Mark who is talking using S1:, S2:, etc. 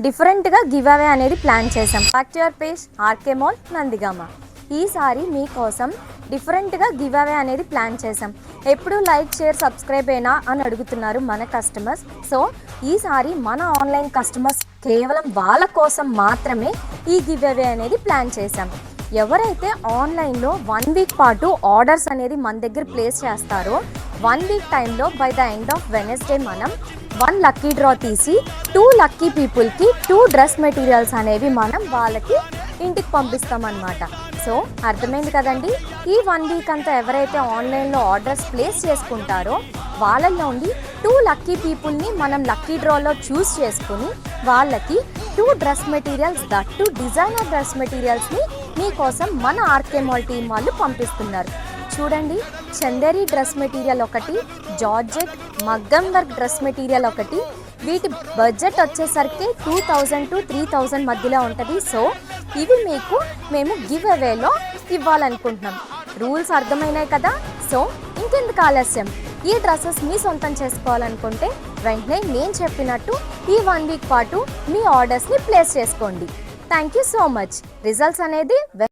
S1: డిఫరెంట్గా give away అనేది plan చేసాం. Back to your page RK mall Nandigama. ఈసారి మీకోసం డిఫరెంట్గా గివ్ అవే అనేది ప్లాన్ చేసాం. ఎప్పుడు లైక్ షేర్ సబ్స్క్రైబ్ అయినా అని అడుగుతున్నారు మన కస్టమర్స్. సో ఈసారి మన ఆన్లైన్ కస్టమర్స్ కేవలం వాళ్ళ కోసం మాత్రమే ఈ గివ్ అవే అనేది ప్లాన్ చేసాం. ఎవరైతే ఆన్లైన్లో 1 వీక్ పాటు ఆర్డర్స్ అనేది మన దగ్గర ప్లేస్ చేస్తారో 1 వీక్ టైంలో by the end of Wednesday మనం 1 లక్కీ డ్రా తీసి 2 లక్కీ పీపుల్కి 2 డ్రెస్ మెటీరియల్స్ అనేవి మనం వాళ్ళకి ఇంటికి పంపిస్తామన్నమాట. సో అర్థమైంది కదండి. ఈ 1 వీక్ అంతా ఎవరైతే ఆన్లైన్లో ఆర్డర్స్ ప్లేస్ చేసుకుంటారో వాళ్ళల్లో ఉండి 2 లక్కీ పీపుల్ని మనం లక్కీ డ్రాలో చూస్ చేసుకుని వాళ్ళకి 2 dress materials that designer dress మెటీరియల్స్ని మీకోసం మన ఆర్కే మాల్ టీం వాళ్ళు పంపిస్తున్నారు. చూడండి, చందేరి డ్రెస్ మెటీరియల్ ఒకటి, జార్జెట్ మగ్గం వర్క్ డ్రెస్ మెటీరియల్ ఒకటి. వీటి బడ్జెట్ వచ్చేసరికి 2000 to 3000 మధ్యలో ఉంటుంది. సో ఇవి మీకు మేము గివ్ అవేలో ఇవ్వాలనుకుంటున్నాం. రూల్స్ అర్థమైనాయి కదా. సో ఇంకెందుకు ఆలస్యం, ఈ డ్రెస్సెస్ మీ సొంతం చేసుకోవాలనుకుంటే వెంటనే నేను చెప్పినట్టు ఈ 1 వీక్ పాటు మీ ఆర్డర్స్ని ప్లేస్ చేసుకోండి. Thank you so much. Results అనేది